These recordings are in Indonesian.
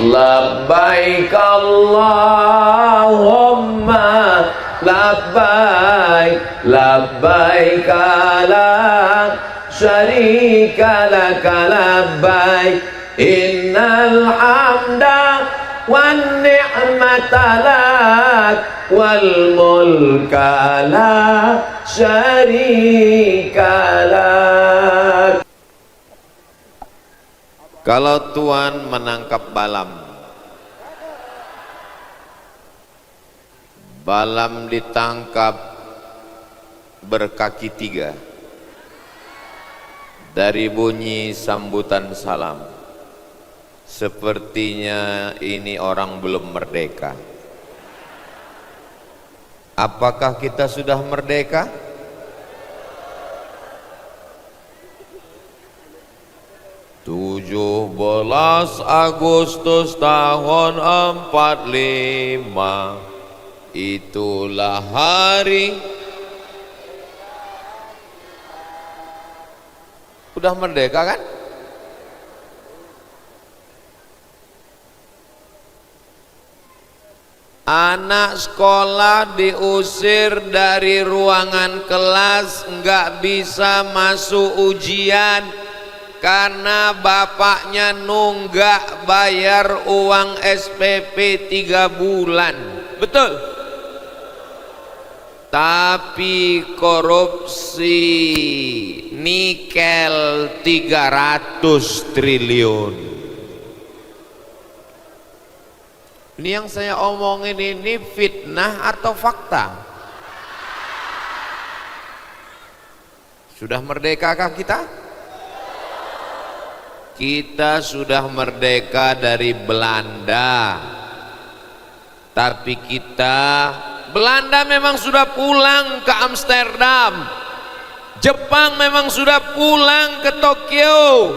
Labbaik Allahumma labbaik, labbaik la syarika laka labbaik, innal hamda wan ni'mata lak wal mulka la syarika lak. Kalau Tuan menangkap balam ditangkap berkaki 3, dari bunyi sambutan salam, sepertinya ini orang belum merdeka. Apakah kita sudah merdeka? 17 Agustus tahun 45, itulah hari. Udah merdeka kan? Anak sekolah diusir dari ruangan kelas, nggak bisa masuk ujian karena bapaknya nunggak bayar uang SPP 3 bulan. Betul? Tapi korupsi nikel 300 triliun. Ini yang saya omongin ini fitnah atau fakta? Sudah merdekakah kita? Kita sudah merdeka dari Belanda, tapi Belanda memang sudah pulang ke Amsterdam, Jepang memang sudah pulang ke Tokyo,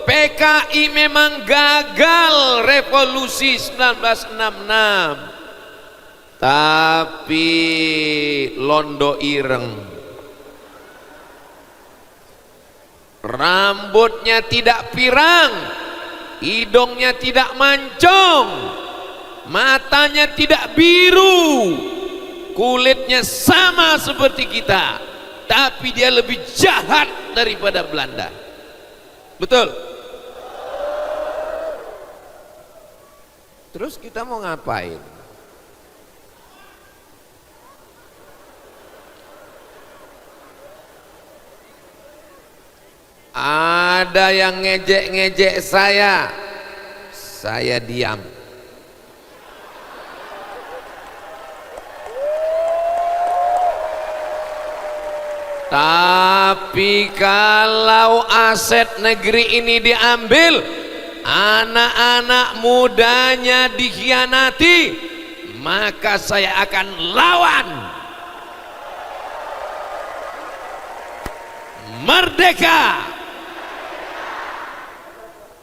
PKI memang gagal revolusi 1966, tapi londo ireng, rambutnya tidak pirang, hidungnya tidak mancung, matanya tidak biru, kulitnya sama seperti kita, tapi dia lebih jahat daripada Belanda. Betul? Terus kita mau ngapain? Ada yang ngejek-ngejek saya diam. Tapi kalau aset negeri ini diambil, anak-anak mudanya dikhianati, maka saya akan lawan. Merdeka.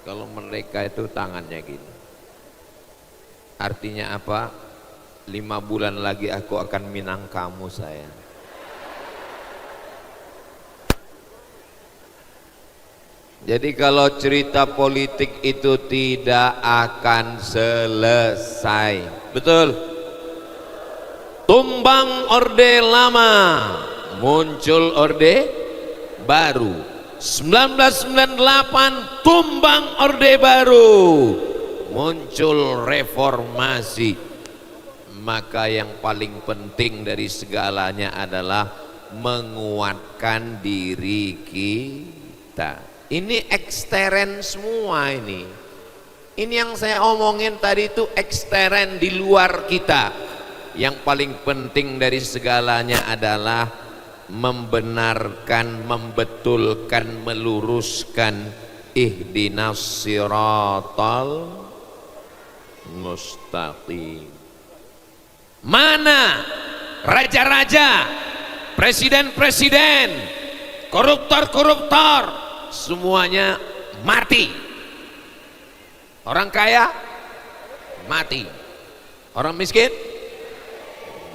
Kalau merdeka itu tangannya gini. Artinya apa? 5 bulan lagi aku akan minang kamu sayang. Jadi kalau cerita politik itu tidak akan selesai. Betul? Tumbang orde lama, muncul orde baru. 1998 tumbang orde baru, muncul reformasi. Maka yang paling penting dari segalanya adalah menguatkan diri kita. Ini eksteren semua ini. Ini yang saya omongin tadi itu eksteren di luar kita. Yang paling penting dari segalanya adalah membenarkan, membetulkan, meluruskan ihdinas siratal mustaqim. Mana raja-raja, presiden-presiden, koruptor-koruptor, semuanya mati. Orang kaya mati, orang miskin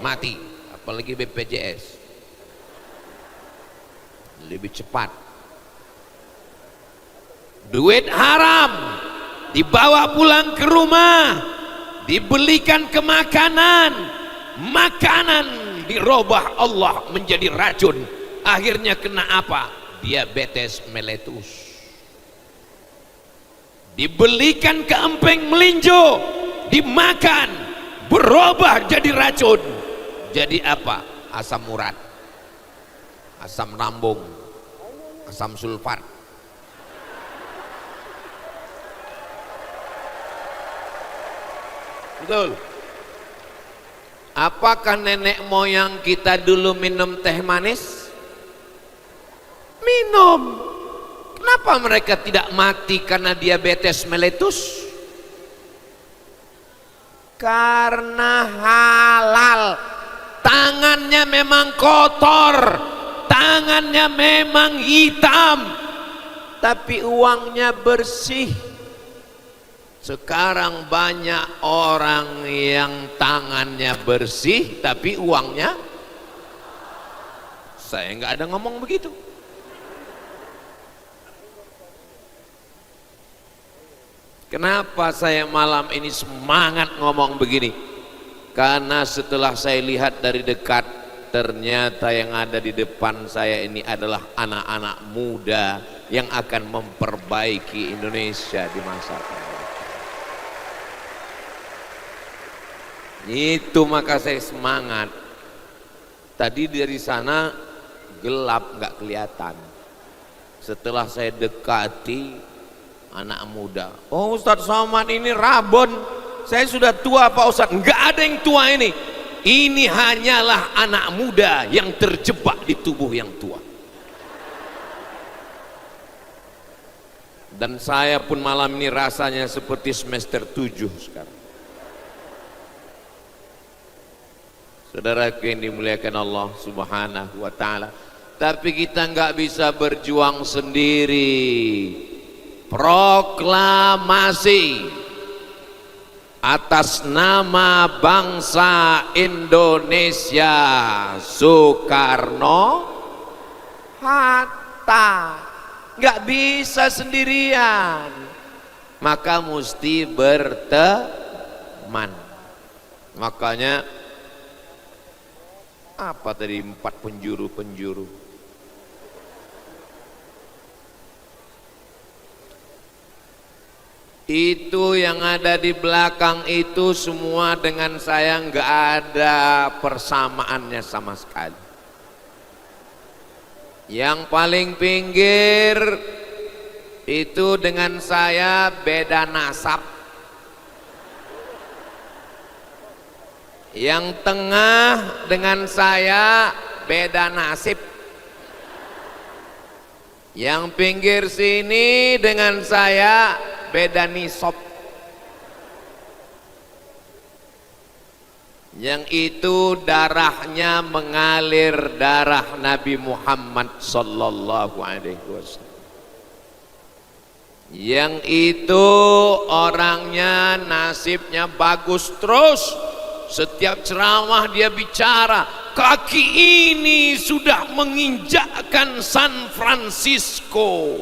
mati, apalagi BPJS lebih cepat. Duit haram dibawa pulang ke rumah, dibelikan ke makanan, makanan dirubah Allah menjadi racun, akhirnya kena apa? Diabetes meletus. Dibelikan ke empeng melinjo, dimakan, berubah jadi racun. Jadi apa? Asam urat, asam lambung, asam sulfat. Betul. Apakah nenek moyang kita dulu minum teh manis? Minum. Kenapa mereka tidak mati karena diabetes meletus? Karena halal. Tangannya memang kotor, tangannya memang hitam, tapi uangnya bersih. Sekarang banyak orang yang tangannya bersih tapi uangnya, saya nggak ada ngomong begitu. Kenapa saya malam ini semangat ngomong begini? Karena setelah saya lihat dari dekat, ternyata yang ada di depan saya ini adalah anak-anak muda yang akan memperbaiki Indonesia di masa akan datang. Itu maka saya semangat. Tadi dari sana gelap, nggak kelihatan. Setelah saya dekati anak muda, oh Ustadz Somad ini rabon. Saya sudah tua Pak Ustadz. Nggak ada yang tua ini. Ini hanyalah anak muda yang terjebak di tubuh yang tua. Dan saya pun malam ini rasanya seperti semester 7 sekarang. Saudaraku yang dimuliakan Allah Subhanahu wa ta'ala. Tapi kita nggak bisa berjuang sendiri. Proklamasi atas nama bangsa Indonesia, Soekarno Hatta. Nggak bisa sendirian, maka mesti berteman. Makanya apa tadi 4 penjuru? Itu yang ada di belakang itu semua dengan saya nggak ada persamaannya sama sekali. Yang paling pinggir itu dengan saya beda nasab. Yang tengah dengan saya beda nasib. Yang pinggir sini dengan saya beda nisab. Yang itu darahnya mengalir darah Nabi Muhammad sallallahu alaihi wasallam. Yang itu orangnya nasibnya bagus terus. Setiap ceramah dia bicara, kaki ini sudah menginjakkan San Francisco.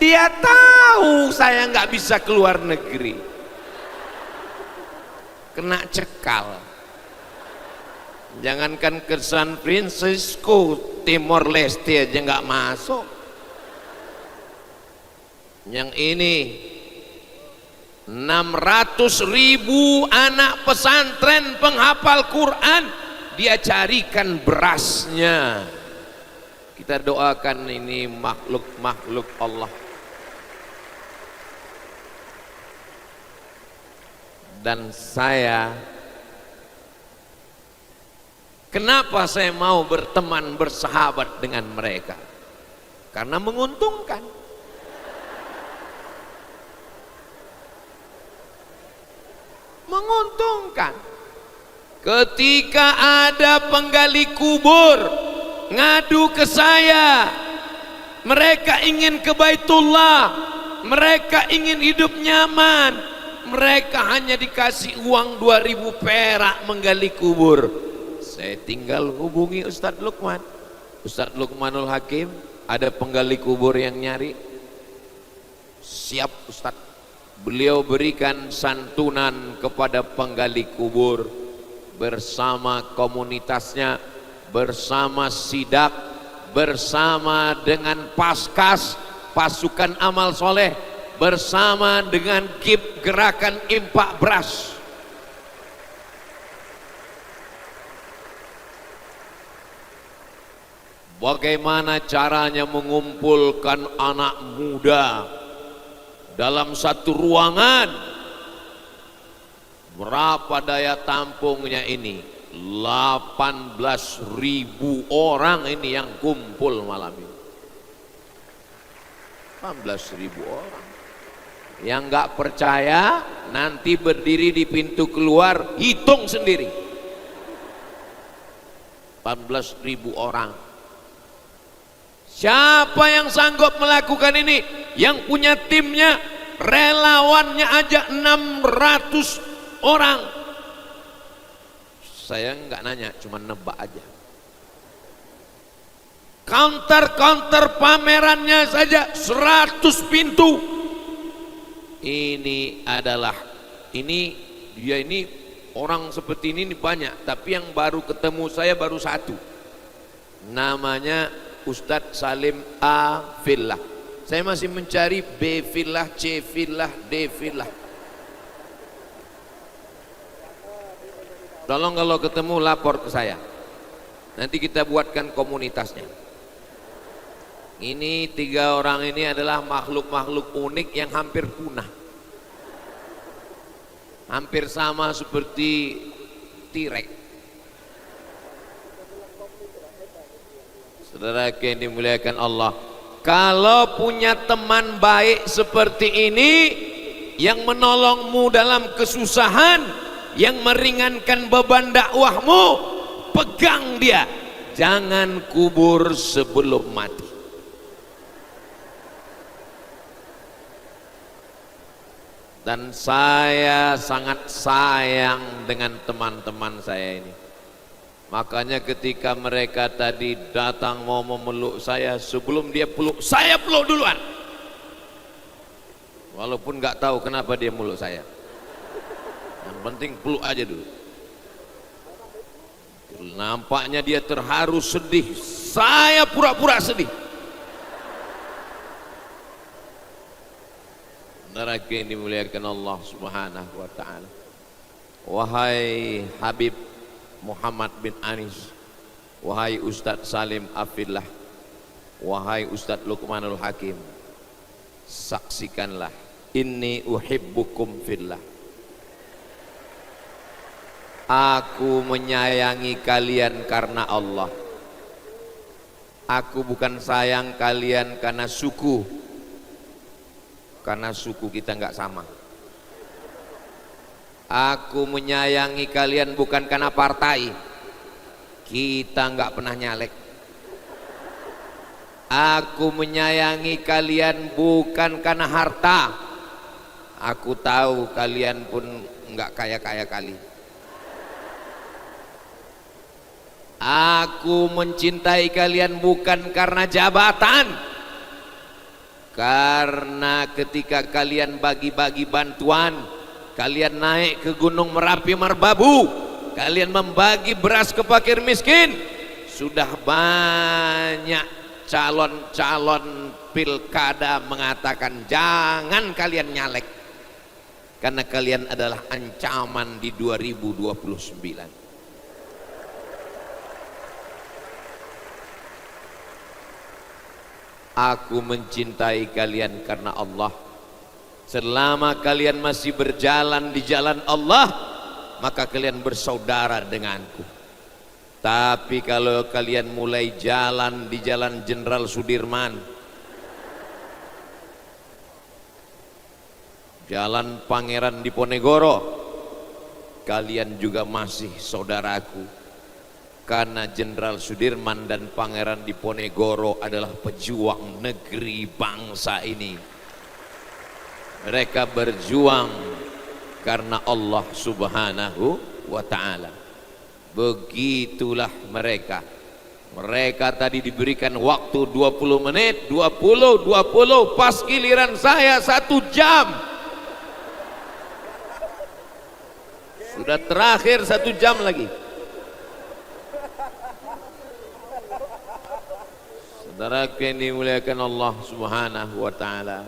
Dia tahu saya nggak bisa keluar negeri, kena cekal. Jangankan ke San Francisco, Timor Leste aja nggak masuk. Yang ini 600.000 anak pesantren penghafal Quran, dia carikan berasnya. Kita doakan ini makhluk-makhluk Allah. Dan saya, kenapa saya mau berteman, bersahabat dengan mereka? Karena menguntungkan. Menguntungkan. Ketika ada penggali kubur ngadu ke saya, mereka ingin ke Baitullah, mereka ingin hidup nyaman, mereka hanya dikasih uang 2.000 perak menggali kubur. Saya tinggal hubungi Ustadz Lukman, Ustaz Luqmanul Hakim, ada penggali kubur yang nyari? Siap Ustaz. Beliau berikan santunan kepada penggali kubur bersama komunitasnya, bersama sidak, bersama dengan paskas, pasukan amal soleh, bersama dengan KIP gerakan impak beras. Bagaimana caranya mengumpulkan anak muda dalam satu ruangan? Berapa daya tampungnya ini? 18.000 orang ini yang kumpul malam ini. 18.000 orang. Yang nggak percaya nanti berdiri di pintu keluar, hitung sendiri. 18.000 orang. Siapa yang sanggup melakukan ini? Yang punya timnya, relawannya aja 600 orang. Saya nggak nanya, cuma nebak aja. Counter pamerannya saja 100 pintu. Ini orang seperti ini banyak, tapi yang baru ketemu saya baru satu. Namanya Ustadz Salim A. Fillah. Saya masih mencari B. Fillah, C. Fillah, D. Fillah. Tolong kalau ketemu lapor ke saya. Nanti kita buatkan komunitasnya. Ini 3 orang ini adalah makhluk-makhluk unik yang hampir punah. Hampir sama seperti T-Rex. Saudara yang dimuliakan Allah, kalau punya teman baik seperti ini yang menolongmu dalam kesusahan, yang meringankan beban dakwahmu, pegang dia, jangan kubur sebelum mati. Dan saya sangat sayang dengan teman-teman saya ini. Makanya ketika mereka tadi datang mau memeluk saya, sebelum dia peluk, saya peluk duluan. Walaupun nggak tahu kenapa dia meluk saya. Yang penting peluk aja dulu. Nampaknya dia terharu, sedih. Saya pura-pura sedih. Saudara yang dimuliakan Allah Subhanahu wa taala. Wahai Habib Muhammad bin Anis, wahai Ustadz Salim Afillah, wahai Ustadz Luqmanul Hakim, saksikanlah, inni uhibbukum fillah. Aku menyayangi kalian karena Allah. Aku bukan sayang kalian karena suku kita nggak sama. Aku menyayangi kalian bukan karena partai, kita nggak pernah nyalek. Aku menyayangi kalian bukan karena harta, aku tahu kalian pun nggak kaya-kaya kali. Aku mencintai kalian bukan karena jabatan, karena ketika kalian bagi-bagi bantuan, kalian naik ke Gunung Merapi Merbabu, kalian membagi beras ke fakir miskin, sudah banyak calon-calon pilkada mengatakan jangan kalian nyalek, karena kalian adalah ancaman di 2029. Aku mencintai kalian karena Allah. Selama kalian masih berjalan di jalan Allah, maka kalian bersaudara denganku. Tapi kalau kalian mulai jalan di jalan Jenderal Sudirman, jalan Pangeran Diponegoro, kalian juga masih saudaraku. Karena Jenderal Sudirman dan Pangeran Diponegoro adalah pejuang negeri bangsa ini. Mereka berjuang karena Allah Subhanahu wa ta'ala. Begitulah mereka. Mereka tadi diberikan waktu 20 menit, 20, pas giliran saya 1 jam. Sudah terakhir 1 jam lagi. Saudara yang dimuliakan Allah Subhanahu wa taala.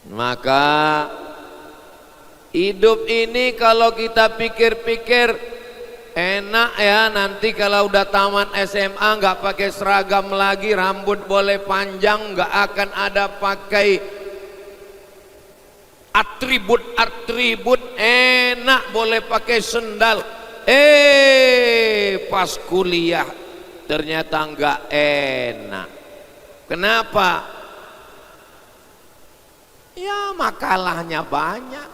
Maka hidup ini kalau kita pikir-pikir enak ya, nanti kalau udah tamat SMA nggak pakai seragam lagi, rambut boleh panjang, nggak akan ada pakai atribut, enak boleh pakai sendal. Pas kuliah ternyata nggak enak. Kenapa? Ya makalahnya banyak,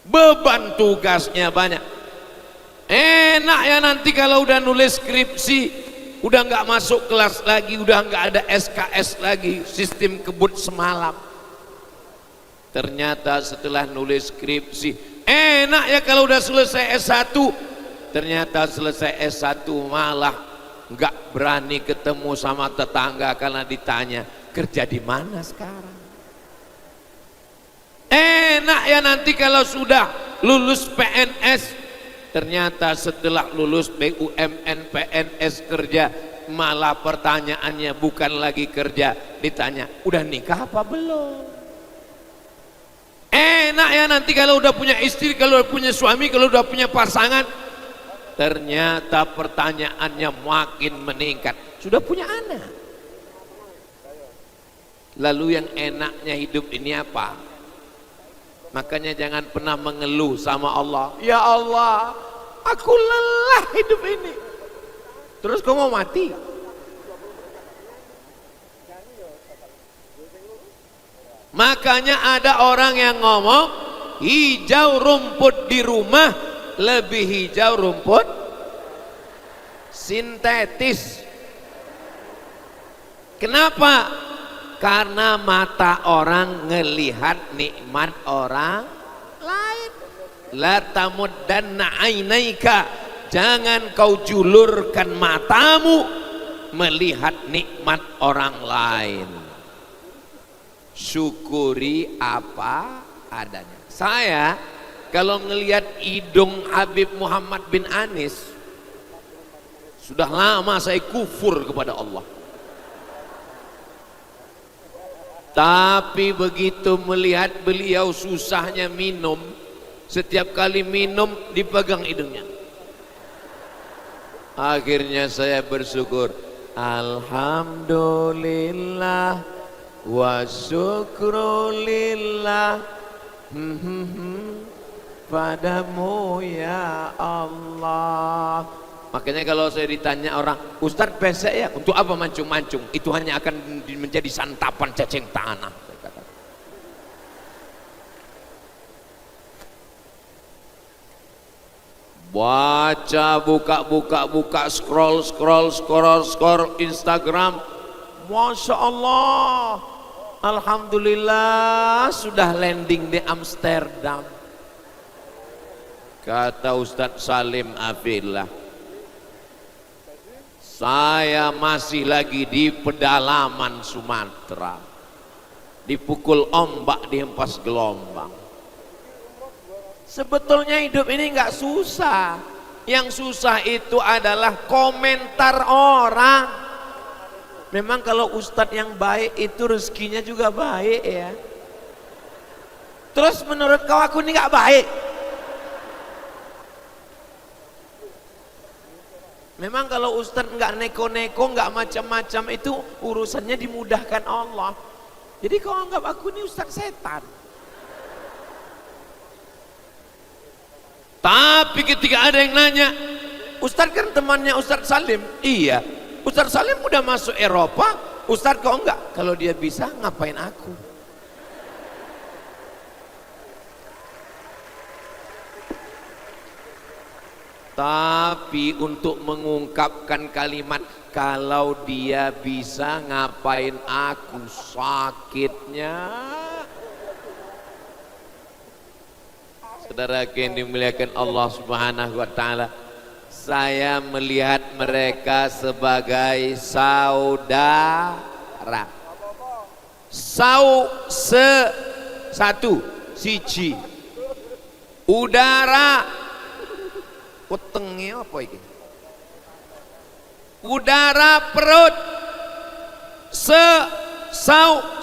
beban tugasnya banyak. Enak ya nanti kalau udah nulis skripsi, udah nggak masuk kelas lagi, udah nggak ada SKS lagi, sistem kebut semalam. Ternyata setelah nulis skripsi, enak ya kalau udah selesai S1. Ternyata selesai S1 malah nggak berani ketemu sama tetangga karena ditanya kerja di mana sekarang. Enak ya nanti kalau sudah lulus PNS, ternyata setelah lulus BUMN PNS kerja, malah pertanyaannya bukan lagi kerja, ditanya udah nikah apa belum. Enak ya nanti kalau udah punya istri, kalau udah punya suami, kalau udah punya pasangan, ternyata pertanyaannya makin meningkat, sudah punya anak. Lalu yang enaknya hidup ini apa? Makanya jangan pernah mengeluh sama Allah. Ya Allah, aku lelah hidup ini. Terus kau mau mati? Makanya ada orang yang ngomong, hijau rumput di rumah lebih hijau rumput sintetis. Kenapa? Karena mata orang ngelihat nikmat orang lain. La tamuddanna ainaika, jangan kau julurkan matamu melihat nikmat orang lain. Syukuri apa adanya. Saya kalau ngelihat hidung Habib Muhammad bin Anis, sudah lama saya kufur kepada Allah. Tapi begitu melihat beliau susahnya minum, setiap kali minum dipegang hidungnya. Akhirnya saya bersyukur, alhamdulillah wa syukrulillah padamu ya Allah. Makanya kalau saya ditanya orang, Ustadz pesek ya, untuk apa mancung-mancung? Itu hanya akan menjadi santapan cacing tanah. Baca, buka, scroll Instagram. Masya Allah, alhamdulillah sudah landing di Amsterdam. Kata Ustadz Salim Afillah, saya masih lagi di pedalaman Sumatera, dipukul ombak, dihempas gelombang. Sebetulnya hidup ini nggak susah. Yang susah itu adalah komentar orang. Memang kalau ustadz yang baik itu rezekinya juga baik ya. Terus menurut kau aku ini nggak baik? Memang kalau ustadz nggak neko-neko, nggak macam-macam, itu urusannya dimudahkan Allah. Jadi kau anggap aku ini ustadz setan. Tapi ketika ada yang nanya, ustadz kan temannya Ustadz Salim. Iya, Ustadz Salim udah masuk Eropa, ustadz kok enggak? Kalau dia bisa, ngapain aku? Tapi untuk mengungkapkan kalimat, kalau dia bisa, ngapain aku, sakitnya. Saudara yang dimuliakan Allah Subhanahu wa taala, saya melihat mereka sebagai saudara. Satu, siji. Udara, wetenge apa iki? Udara perut.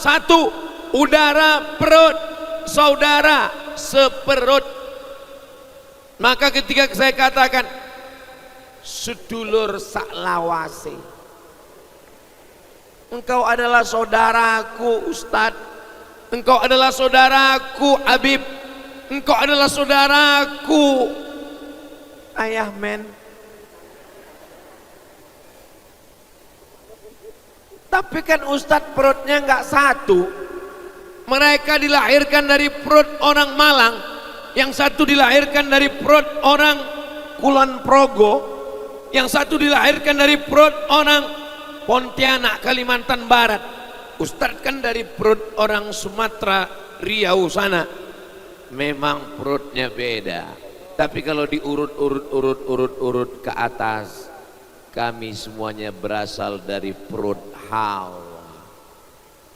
Satu, udara perut, saudara seperut. Maka ketika saya katakan sedulur saklawase, engkau adalah saudaraku Ustadz, engkau adalah saudaraku Habib, engkau adalah saudaraku ayah men. Tapi kan Ustadz perutnya enggak satu. Mereka dilahirkan dari perut orang Malang, yang satu dilahirkan dari perut orang Kulon Progo, yang satu dilahirkan dari perut orang Pontianak Kalimantan Barat. Ustadz kan dari perut orang Sumatera Riau sana. Memang perutnya beda. Tapi kalau diurut ke atas, kami semuanya berasal dari perut Hawa,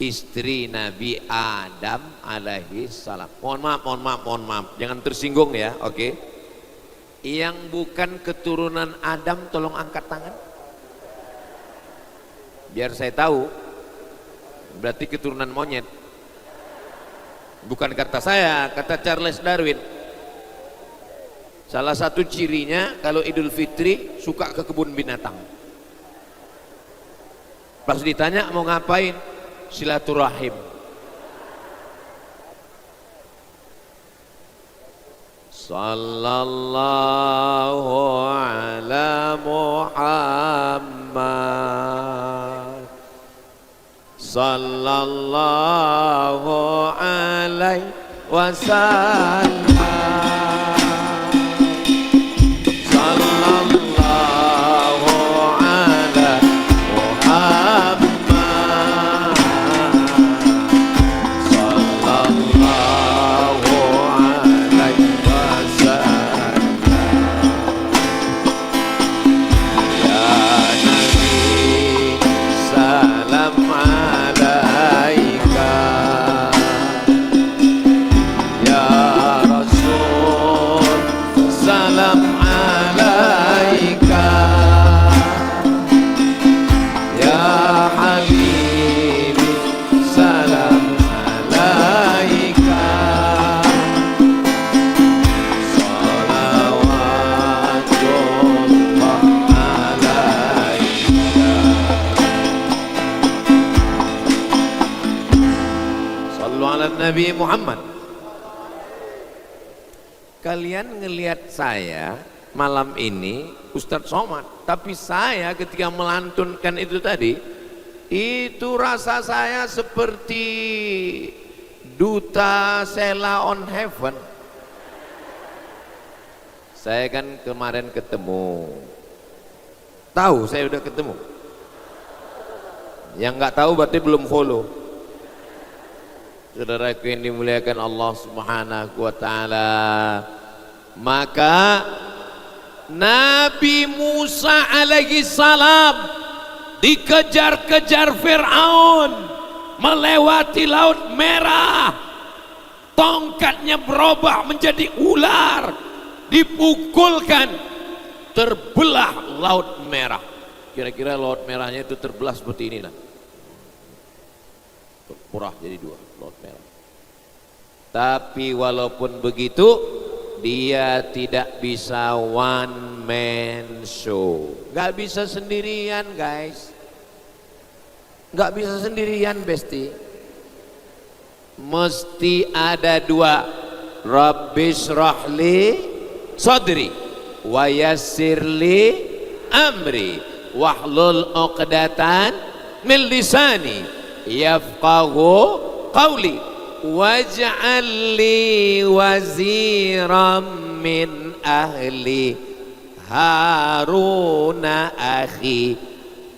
istri Nabi Adam alaihi salam. Mohon maaf, jangan tersinggung ya, oke? Yang bukan keturunan Adam tolong angkat tangan. Biar saya tahu, berarti keturunan monyet. Bukan kata saya, kata Charles Darwin. Salah satu cirinya kalau Idul Fitri suka ke kebun binatang. Pas ditanya mau ngapain, silaturahim. Sallallahu ala Muhammad, sallallahu alaihi wasallam. Nabi Muhammad. Kalian ngelihat saya malam ini Ustadz Somad, tapi saya ketika melantunkan itu tadi, itu rasa saya seperti duta Sela on Heaven. Saya kan kemarin ketemu, tahu saya udah ketemu. Yang nggak tahu berarti belum follow. Saudaraku yang dimuliakan Allah Subhanahu wa ta'ala, maka Nabi Musa alaihi salam dikejar-kejar Fir'aun melewati Laut Merah, tongkatnya berubah menjadi ular, dipukulkan, terbelah Laut Merah. Kira-kira Laut Merahnya itu terbelah seperti ini lah, terpurah jadi dua Laut Merah. Tapi walaupun begitu, dia tidak bisa one man show, gak bisa sendirian guys, gak bisa sendirian besti, mesti ada dua. Rabbis rahli sadri wa yassirli amri wahlul uqdatan min lisani yafqahu qawli waj'al li waziran min ahli Haruna akhi.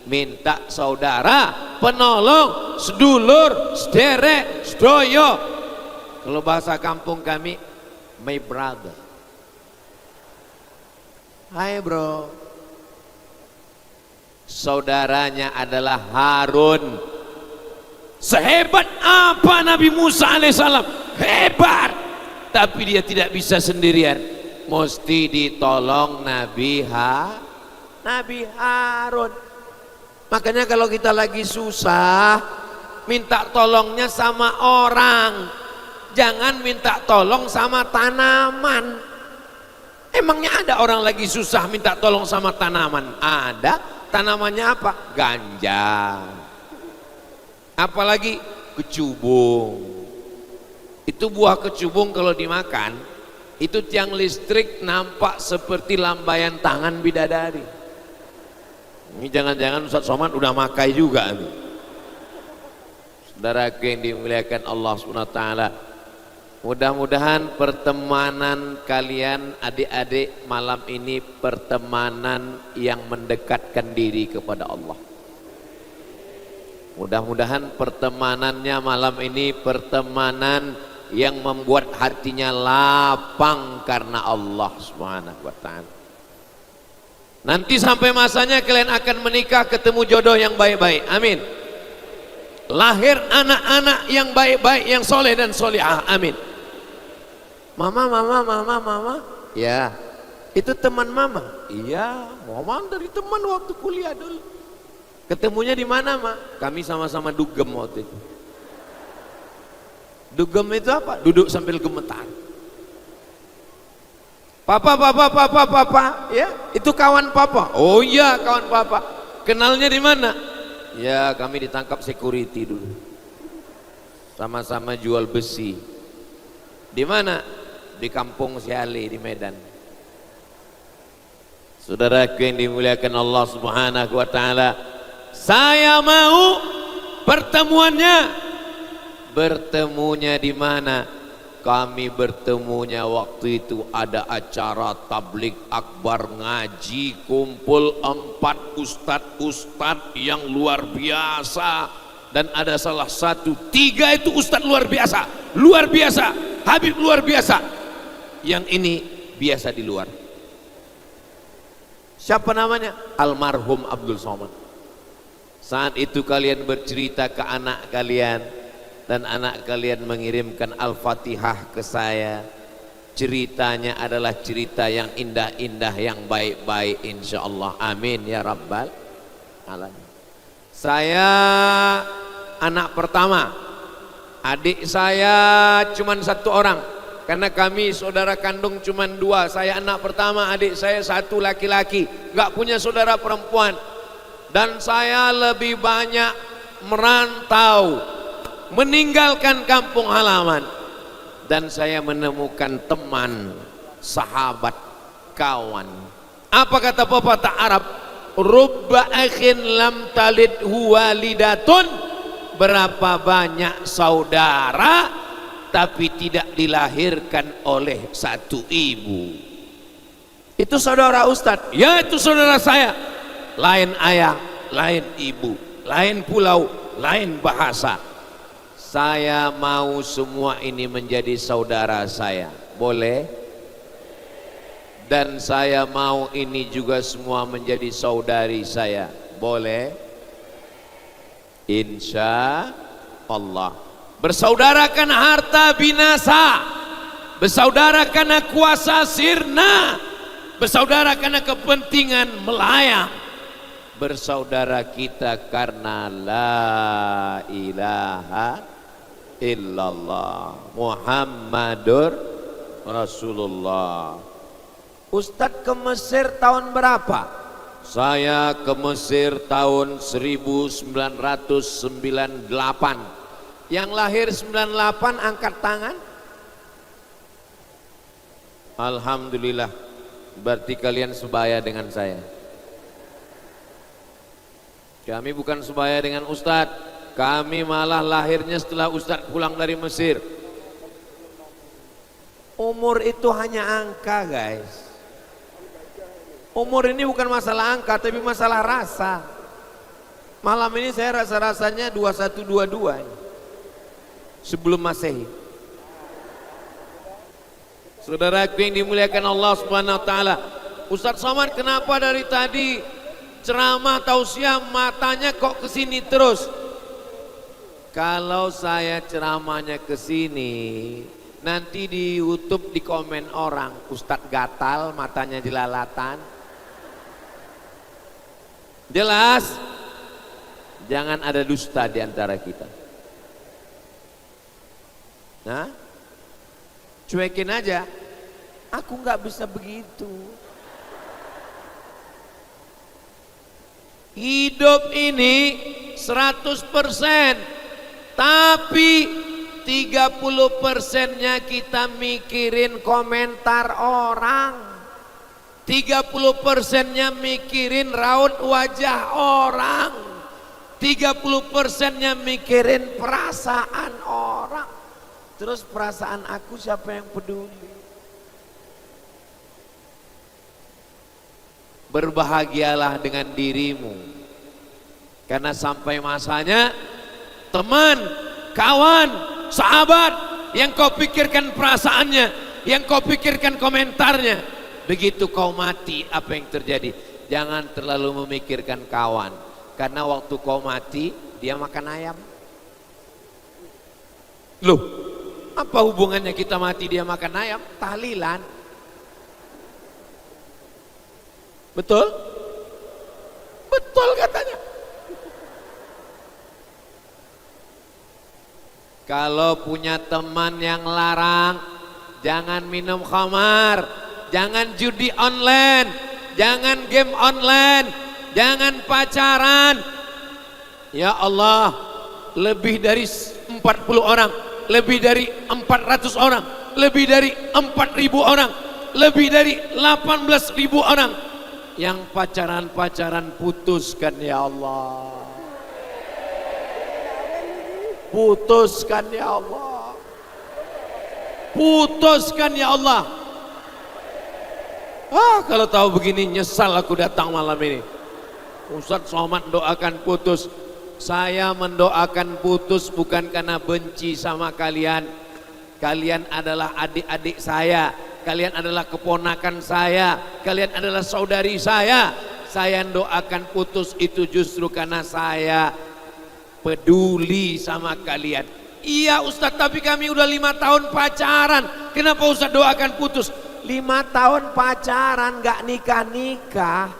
Minta saudara, penolong, sedulur, sederek, sedoyo. Kalau bahasa kampung kami, my brother. Hai bro. Saudaranya adalah Harun. Sehebat apa Nabi Musa alaihissalam, hebat, tapi dia tidak bisa sendirian, mesti ditolong Nabi Harun. Makanya kalau kita lagi susah, minta tolongnya sama orang, jangan minta tolong sama tanaman. Emangnya ada orang lagi susah minta tolong sama tanaman? Ada. Tanamannya apa? Ganja. Apalagi kecubung. Itu buah kecubung kalau dimakan, itu tiang listrik nampak seperti lambaian tangan bidadari. Ini jangan-jangan Ustaz Somad udah makai juga nih. Saudaraku yang dimuliakan Allah Subhanahu wa taala, mudah-mudahan pertemanan kalian adik-adik malam ini pertemanan yang mendekatkan diri kepada Allah. Mudah-mudahan pertemanannya malam ini pertemanan yang membuat hatinya lapang karena Allah Subhanahu wa taala. Nanti sampai masanya kalian akan menikah, ketemu jodoh yang baik-baik. Amin. Lahir anak-anak yang baik-baik, yang soleh dan solehah. Amin. Mama. Ya, itu teman mama. Iya, mama dari teman waktu kuliah dulu. Ketemunya di mana, Ma? Kami sama-sama dugem waktu itu. Dugem itu apa? Duduk sambil gemetar. Papa, ya, itu kawan papa. Oh iya, kawan papa. Kenalnya di mana? Ya, kami ditangkap security dulu. Sama-sama jual besi. Di mana? Di Kampung Siali di Medan. Saudaraku yang dimuliakan Allah Subhanahu wa taala, saya mau bertemunya di mana? Kami bertemunya waktu itu ada acara tabligh akbar, ngaji, kumpul 4 ustadz yang luar biasa, dan ada salah satu 3 itu ustadz luar biasa, Habib luar biasa. Yang ini biasa di luar. Siapa namanya? Almarhum Abdul Somad. Saat itu kalian bercerita ke anak kalian, dan anak kalian mengirimkan Al-Fatihah ke saya. Ceritanya adalah cerita yang indah-indah, yang baik-baik, insyaallah. Amin ya rabbal alamin. Saya anak pertama, adik saya cuma 1 orang, karena kami saudara kandung cuma 2. Saya anak pertama, adik saya 1 laki-laki, nggak punya saudara perempuan. Dan saya lebih banyak merantau, meninggalkan kampung halaman, dan saya menemukan teman, sahabat, kawan. Apa kata pepatah Arab? Rubba akhin lam talidhu walidatun. Berapa banyak saudara tapi tidak dilahirkan oleh satu ibu. Itu saudara Ustadz. Ya, itu saudara saya. Lain ayah, lain ibu, lain pulau, lain bahasa. Saya mau semua ini menjadi saudara saya. Boleh? Dan saya mau ini juga semua menjadi saudari saya. Boleh? Insya Allah. Bersaudara karena harta binasa, bersaudara karena kuasa sirna, bersaudara karena kepentingan melayang, bersaudara kita karena la ilaha illallah Muhammadur Rasulullah. Ustadz ke Mesir tahun berapa? Saya ke Mesir tahun 1998. Yang lahir 98 angkat tangan. Alhamdulillah, berarti kalian sebaya dengan saya. Kami bukan sebaya dengan Ustadz, kami malah lahirnya setelah Ustadz pulang dari Mesir. Umur itu hanya angka, guys. Umur ini bukan masalah angka, tapi masalah rasa. Malam ini saya rasa-rasanya 2122 sebelum Masehi. Saudaraku yang dimuliakan Allah Subhanahu wa taala, Ustadz Somad kenapa dari tadi ceramah tausiah matanya kok ke sini terus? Kalau saya ceramahnya ke sini, nanti di YouTube di komen orang, Ustadz gatal, matanya jelalatan. Jelas? Jangan ada dusta di antara kita. Nah, cuekin aja. Aku nggak bisa begitu. Hidup ini 100%, tapi 30%-nya kita mikirin komentar orang. 30%-nya mikirin raut wajah orang. 30%-nya mikirin perasaan orang. Terus perasaan aku siapa yang peduli? Berbahagialah dengan dirimu, karena sampai masanya teman, kawan, sahabat yang kau pikirkan perasaannya, yang kau pikirkan komentarnya. Begitu kau mati, apa yang terjadi? Jangan terlalu memikirkan kawan, karena waktu kau mati dia makan ayam. Loh, apa hubungannya kita mati dia makan ayam? Tahlilan. Betul? Betul katanya. Kalau punya teman yang larang, jangan minum khamar, jangan judi online, jangan game online, jangan pacaran. Ya Allah, lebih dari 40 orang, lebih dari 400 orang, lebih dari 4.000 orang, lebih dari 18.000 orang yang pacaran-pacaran putuskan ya Allah. Putuskan ya Allah. Putuskan ya Allah. Kalau tahu begini nyesal aku datang malam ini. Ustadz Somad doakan putus. Saya mendoakan putus bukan karena benci sama kalian. Kalian adalah adik-adik saya. Kalian adalah keponakan saya, kalian adalah saudari saya. Saya doakan putus itu justru karena saya peduli sama kalian. Iya Ustadz, tapi kami udah 5 tahun pacaran. Kenapa Ustadz doakan putus? 5 tahun pacaran gak nikah-nikah.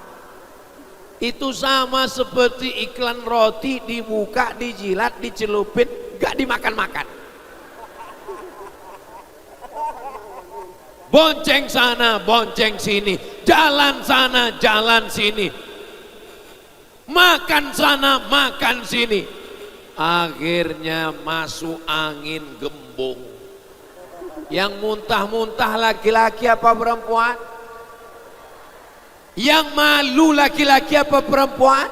Itu sama seperti iklan roti dibuka, dijilat, dicelupin, gak dimakan-makan. Bonceng sana, bonceng sini, jalan sana, jalan sini, makan sana, makan sini. Akhirnya masuk angin gembung. Yang muntah-muntah laki-laki apa perempuan? Yang malu laki-laki apa perempuan?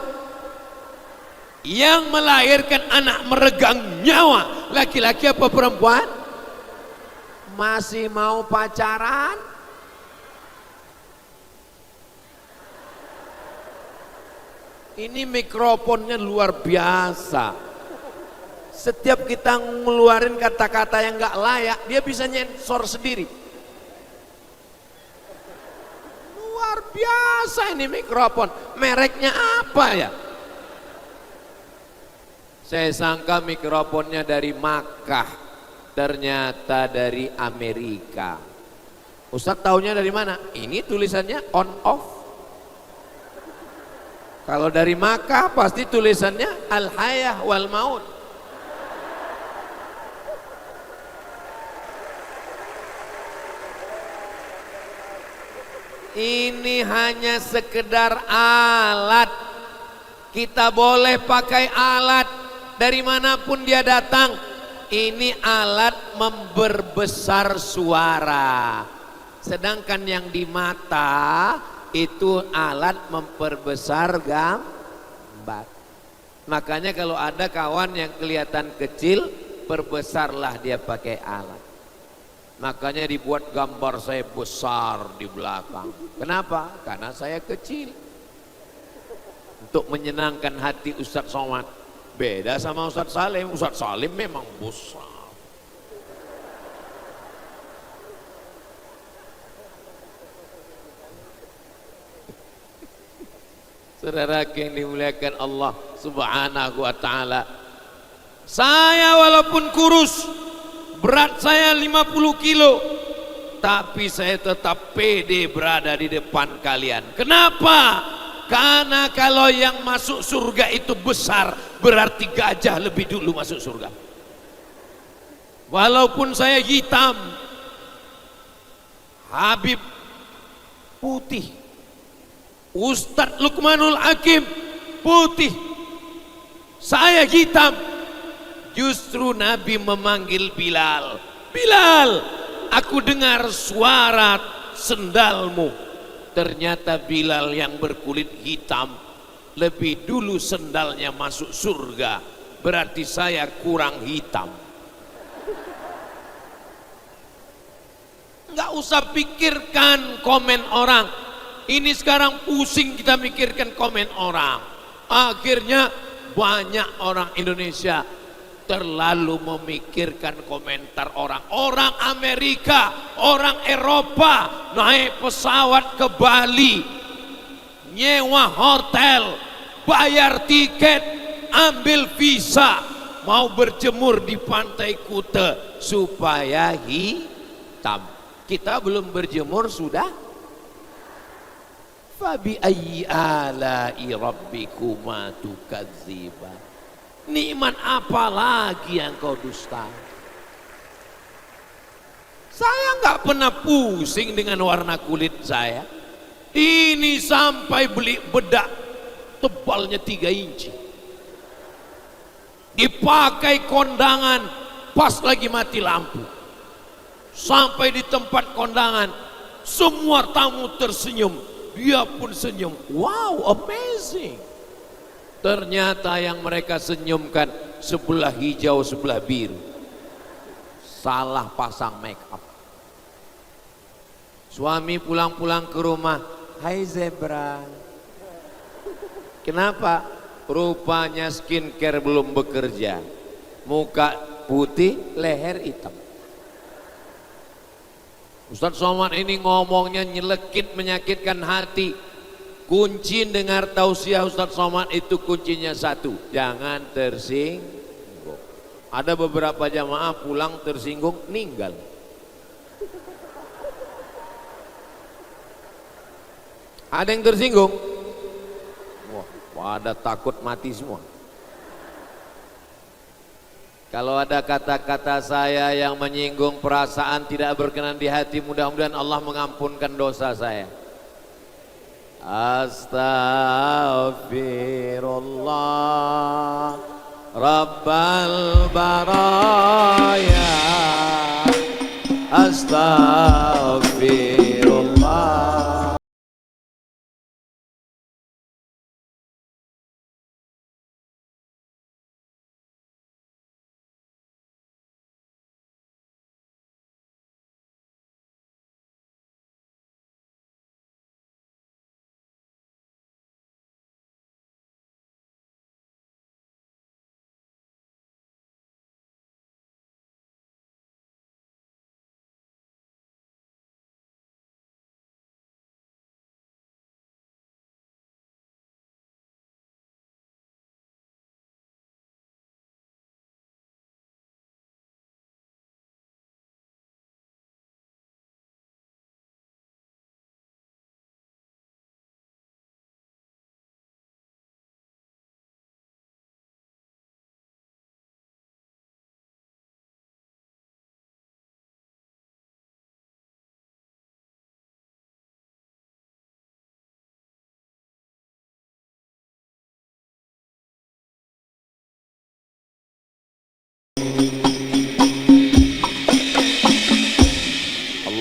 Yang melahirkan anak meregang nyawa laki-laki apa perempuan? Masih mau pacaran? Ini mikrofonnya luar biasa. Setiap kita ngeluarin kata-kata yang gak layak, dia bisa nyensor sendiri. Luar biasa ini mikrofon. Mereknya apa ya? Saya sangka mikrofonnya dari Makkah. Ternyata dari Amerika. Ustadz taunya dari mana? Ini tulisannya on off. Kalau dari Makkah pasti tulisannya al hayah wal maut. Ini hanya sekedar alat. Kita boleh pakai alat dari manapun dia datang. Ini alat memperbesar suara. Sedangkan yang di mata itu alat memperbesar gambar. Makanya kalau ada kawan yang kelihatan kecil, perbesarlah dia pakai alat. Makanya dibuat gambar saya besar di belakang. Kenapa? Karena saya kecil. Untuk menyenangkan hati Ustadz Somad. Beda sama Ustadz Salim. Ustadz Salim memang besar. Saudara yang dimuliakan Allah Subhanahu wa taala. Saya walaupun kurus, berat saya 50 kilo, tapi saya tetap pede berada di depan kalian. Kenapa? Karena kalau yang masuk surga itu besar, berarti gajah lebih dulu masuk surga. Walaupun saya hitam, Habib putih, Ustadz Luqmanul Hakim putih, saya hitam. Justru Nabi memanggil Bilal, Bilal, aku dengar suara sendalmu. Ternyata Bilal yang berkulit hitam lebih dulu sendalnya masuk surga, berarti saya kurang hitam. Nggak usah pikirkan komen orang. Ini sekarang pusing kita mikirkan komen orang. Akhirnya banyak orang Indonesia terlalu memikirkan komentar orang. Orang Amerika, orang Eropa naik pesawat ke Bali, nyewa hotel, bayar tiket, ambil visa, mau berjemur di pantai Kuta supaya hitam. Kita belum berjemur sudah. Fabi ayyi ala'i rabbikuma tukadziban. Nikmat apa lagi yang kau dusta? Saya nggak pernah pusing dengan warna kulit saya. Ini sampai beli bedak tebalnya 3 inci. Dipakai kondangan pas lagi mati lampu. Sampai di tempat kondangan, semua tamu tersenyum. Dia pun senyum. Wow, amazing. Ternyata yang mereka senyumkan sebelah hijau, sebelah biru. Salah pasang make up. Suami pulang-pulang ke rumah, hai zebra. Kenapa? Rupanya skincare belum bekerja. Muka putih, leher hitam. Ustadz Somad ini ngomongnya nyelekit, menyakitkan hati. Kunci dengar tausiah Ustadz Somad itu kuncinya satu, jangan tersinggung. Ada beberapa jamaah pulang tersinggung, ninggal. Ada yang tersinggung? Wah, pada takut mati semua. Kalau ada kata-kata saya yang menyinggung perasaan tidak berkenan di hati, mudah-mudahan Allah mengampunkan dosa saya. Astaghfirullah Rabbal baraya, Astaghfirullah.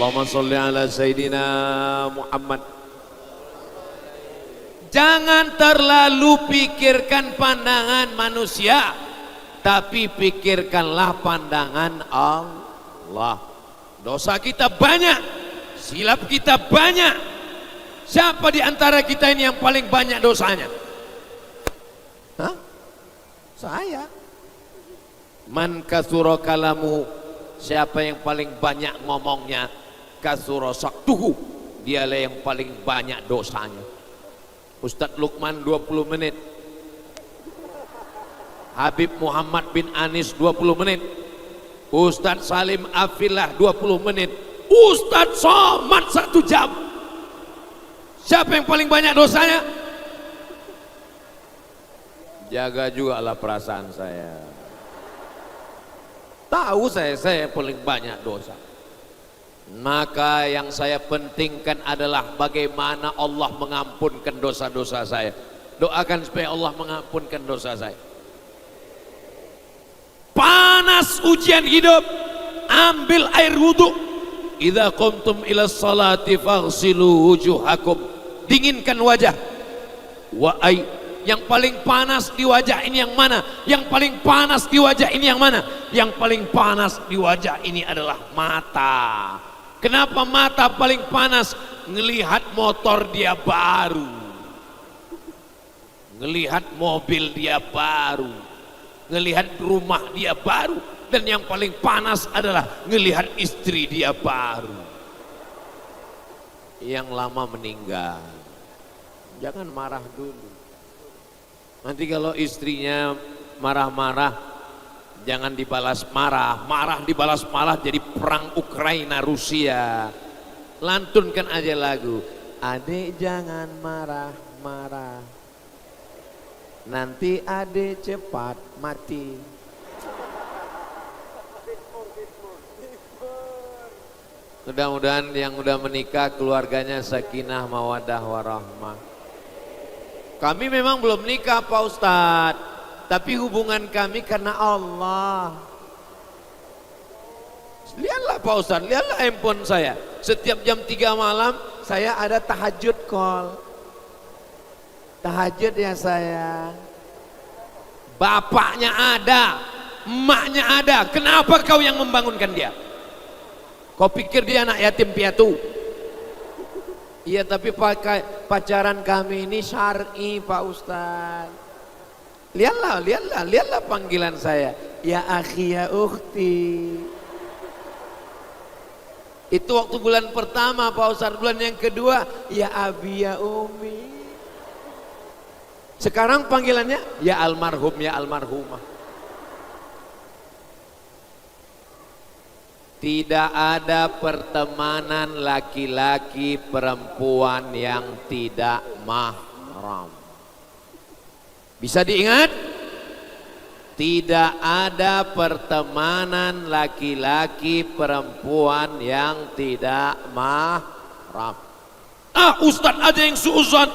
Allahumma sholli ala Sayyidina Muhammad. Jangan terlalu pikirkan pandangan manusia, tapi pikirkanlah pandangan Allah. Dosa kita banyak, silap kita banyak. Siapa di antara kita ini yang paling banyak dosanya? Hah? Saya. Man katsura kalamu, siapa yang paling banyak ngomongnya, katsura saktuhu, dialah yang paling banyak dosanya. Ustadz Lukman 20 menit, Habib Muhammad bin Anis 20 menit, Ustadz Salim Afillah 20 menit, Ustadz Somad 1 jam. Siapa yang paling banyak dosanya? Jaga juga lah perasaan saya. Tahu saya paling banyak dosa. Maka yang saya pentingkan adalah bagaimana Allah mengampunkan dosa-dosa saya. Doakan supaya Allah mengampunkan dosa saya. Panas ujian hidup, ambil air wudhu. Idza qumtum ila salati faghsilu wujuhakum, dinginkan wajah. Wa ay, yang paling panas di wajah ini yang mana? Yang paling panas di wajah ini yang mana? Yang paling panas di wajah ini adalah mata. Kenapa mata paling panas? Ngelihat motor dia baru, ngelihat mobil dia baru, ngelihat rumah dia baru, dan yang paling panas adalah ngelihat istri dia baru yang lama meninggal. Jangan marah dulu. Nanti kalau istrinya marah-marah, jangan dibalas marah, marah dibalas marah, jadi perang Ukraina Rusia. Lantunkan aja lagu, adek jangan marah-marah, nanti adek cepat mati. Mudah-mudahan yang udah menikah keluarganya sakinah mawaddah warahmah. Kami memang belum nikah Pak Ustadz, tapi hubungan kami karena Allah. Lihatlah Pak Ustadz, lihatlah handphone saya. Setiap jam 3 malam saya ada tahajud call. Tahajud ya saya. Bapaknya ada, emaknya ada. Kenapa kau yang membangunkan dia? Kau pikir dia anak yatim piatu? Iya, tapi pacaran kami ini syar'i Pak Ustaz. Lihatlah panggilan saya. Ya akhi ya ukhti. Itu waktu bulan pertama Pak Ustaz. Bulan yang kedua, ya abi ya umi. Sekarang panggilannya, ya almarhum ya almarhumah. Tidak ada pertemanan laki-laki perempuan yang tidak mahram. Bisa diingat? Tidak ada pertemanan laki-laki perempuan yang tidak mahram. Ah, Ustadz ada yang suuzon.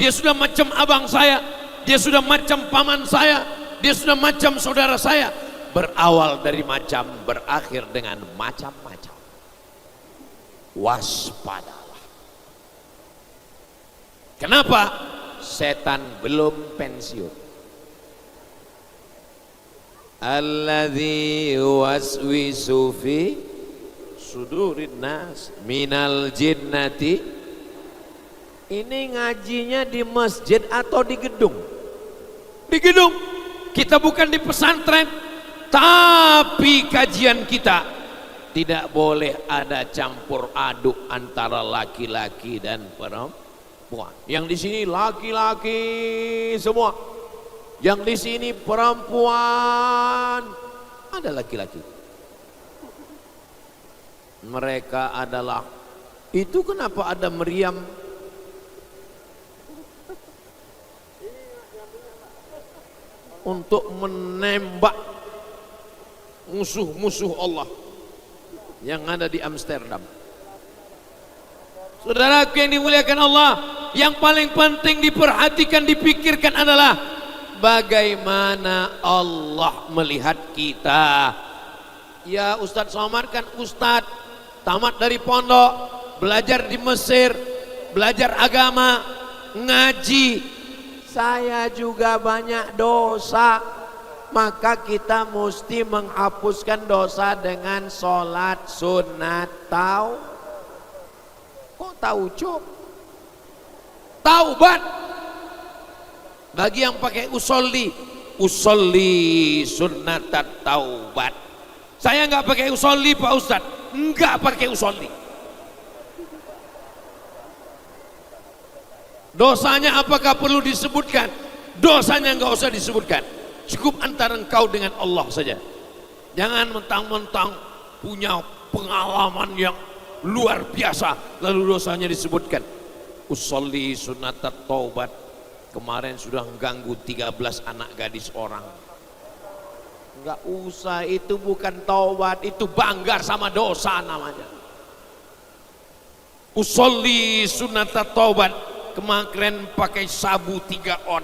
Dia sudah macam abang saya, dia sudah macam paman saya, dia sudah macam saudara saya. Berawal dari macam, berakhir dengan macam-macam. Waspadalah. Kenapa? Setan belum pensiun. Alladzi waswisu fi sudurin nas minal jinnati. Ini ngajinya di masjid atau di gedung? Di gedung. Kita bukan di pesantren. Tapi kajian kita tidak boleh ada campur aduk antara laki-laki dan perempuan. Yang di sini laki-laki semua, yang di sini perempuan, ada laki-laki. Mereka adalah itu. Kenapa ada meriam? Untuk menembak musuh-musuh Allah yang ada di Amsterdam. Saudaraku yang dimuliakan Allah, yang paling penting diperhatikan, dipikirkan adalah bagaimana Allah melihat kita. Ya Ustadz Somad kan Ustadz tamat dari pondok, belajar di Mesir, belajar agama, ngaji. Saya juga banyak dosa. Maka kita mesti menghapuskan dosa dengan sholat sunat. Tahu? Kok tahu cop? Taubat. Bagi yang pakai usolli sunat taubat. Saya nggak pakai usolli Pak Ustadz, nggak pakai usolli. Dosanya apakah perlu disebutkan? Dosanya enggak usah disebutkan. Cukup antara engkau dengan Allah saja. Jangan mentang-mentang punya pengalaman yang luar biasa lalu dosanya disebutkan. Usolli sunatat taubat. Kemarin sudah mengganggu 13 anak gadis orang. Enggak usah, itu bukan taubat, itu banggar sama dosa namanya. Usolli sunatat taubat. Kemarin pakai sabu 3 on.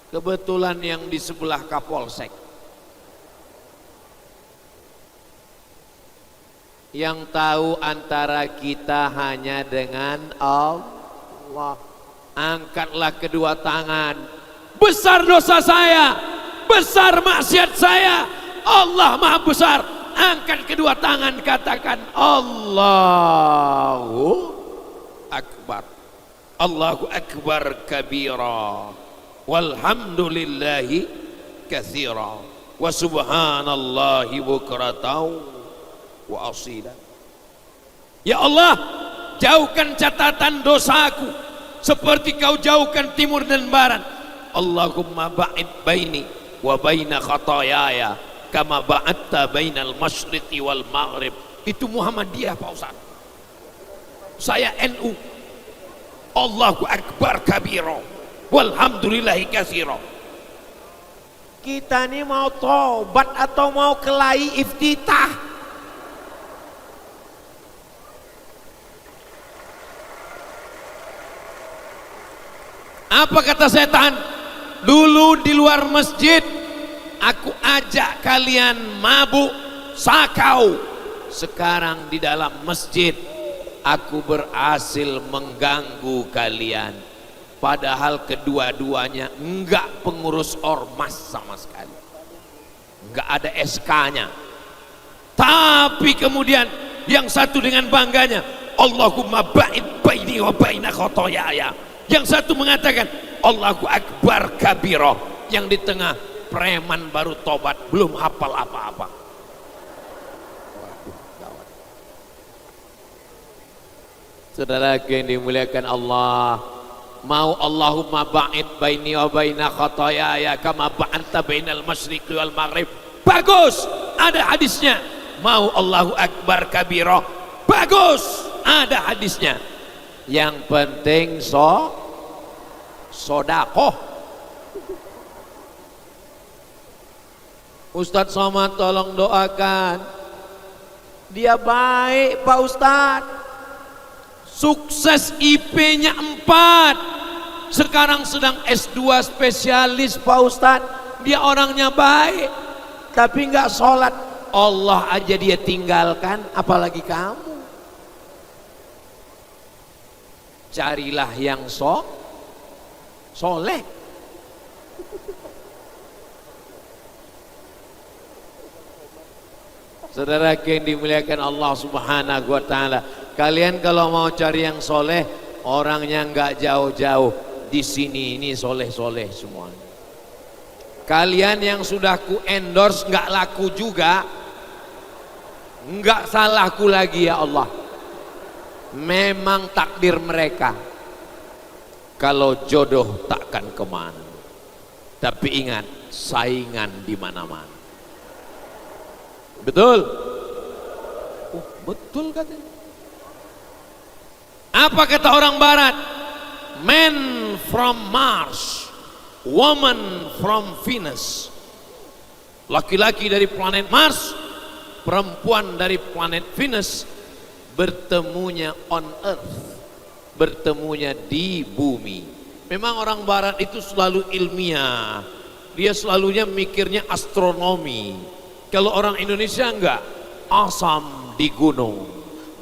Kebetulan yang di sebelah Kapolsek. Yang tahu antara kita hanya dengan Allah. Angkatlah kedua tangan. Besar dosa saya, besar maksiat saya, Allah Maha besar. Angkat kedua tangan, katakan Allahu Akbar. Allahu Akbar kabira, walhamdulillahi katsira, wa subhanallahi bukratan wa asila. Ya Allah, jauhkan catatan dosaku seperti kau jauhkan timur dan barat. Allahumma ba'id baini wa baina khatayaya kama ba'adta bainal masyriqi wal maghrib. Itu Muhammadiyah Pak Ustaz. Saya NU. Allahu Akbar kabira, walhamdulillahi katsira. Kita ini mau tobat atau mau kelahi iftitah? Apa kata setan? Dulu di luar masjid aku ajak kalian mabuk, sakau. Sekarang di dalam masjid aku berhasil mengganggu kalian. Padahal kedua-duanya enggak pengurus ormas sama sekali, enggak ada SK-nya. Tapi kemudian yang satu dengan bangganya, Allahumma ba'id baini wa baina khotoyaya. Yang satu mengatakan Allahu Akbar kabira. Yang di tengah preman baru tobat, belum hafal apa-apa. Saudara yang dimuliakan Allah, mau Allahumma ba'id baini wa baina khotoyaya kama ba'anta bainal masyriqi wal maghrib. Bagus, ada hadisnya. Mau Allahu Akbar kabira, bagus, ada hadisnya. Yang penting sodakoh. Ustadz Somad tolong doakan. Dia baik Pak Ustadz, sukses IP-nya 4, sekarang sedang S2 spesialis Pak Ustadz. Dia orangnya baik tapi nggak sholat. Allah aja dia tinggalkan, apalagi kamu. Carilah yang soleh. Saudara yang dimuliakan Allah Subhanahu wa ta'ala, kalian kalau mau cari yang soleh, orangnya nggak jauh-jauh. Di sini ini soleh-soleh semuanya. Kalian yang sudah ku endorse nggak laku juga, nggak salahku lagi ya Allah. Memang takdir mereka. Kalau jodoh takkan kemana. Tapi ingat, saingan di mana-mana. Betul? Oh, betul katanya. Apa kata orang barat? Man from Mars, woman from Venus. Laki-laki dari planet Mars, perempuan dari planet Venus, bertemunya on earth, bertemunya di bumi. Memang orang barat itu selalu ilmiah, dia selalunya mikirnya astronomi. Kalau orang Indonesia enggak, asam di gunung,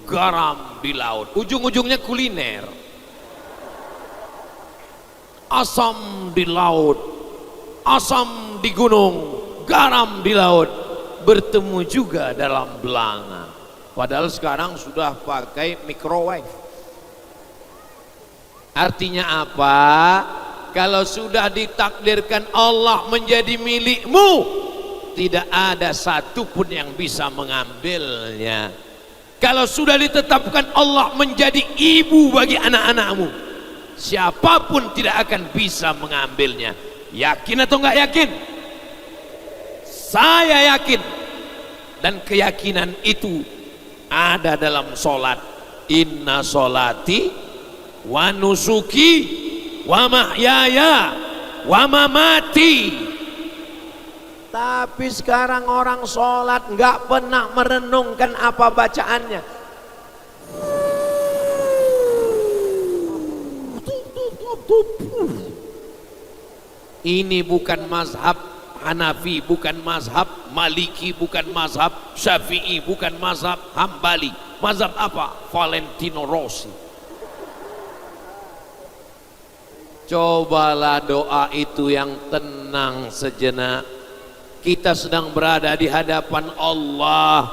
garam di laut, ujung-ujungnya kuliner. Asam di laut, asam di gunung, garam di laut, bertemu juga dalam belanga. Padahal sekarang sudah pakai microwave. Artinya apa? Kalau sudah ditakdirkan Allah menjadi milikmu, tidak ada satupun yang bisa mengambilnya. Kalau sudah ditetapkan Allah menjadi ibu bagi anak-anakmu, siapapun tidak akan bisa mengambilnya. Yakin atau enggak yakin? Saya yakin, dan keyakinan itu ada dalam solat. Inna solati wa nusuki wa mahyaya wa mamati. Tapi sekarang orang sholat nggak pernah merenungkan apa bacaannya. Ini bukan mazhab Hanafi, bukan mazhab Maliki, bukan mazhab Syafi'i, bukan mazhab Hambali. Mazhab apa? Valentino Rossi. Cobalah doa itu yang tenang sejenak. Kita sedang berada di hadapan Allah.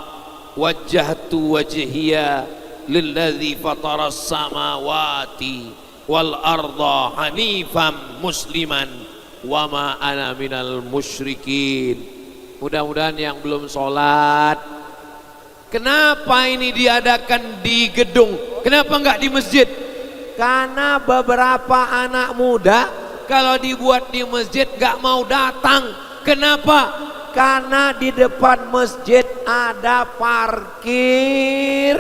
Wajjahtu wajhiya lilladzi fataras samawati wal arda hanifan musliman wa ma ana minal musyrikin. Mudah-mudahan yang belum sholat, kenapa ini diadakan di gedung? Kenapa enggak di masjid? Karena beberapa anak muda kalau dibuat di masjid enggak mau datang. Kenapa? Karena di depan masjid ada parkir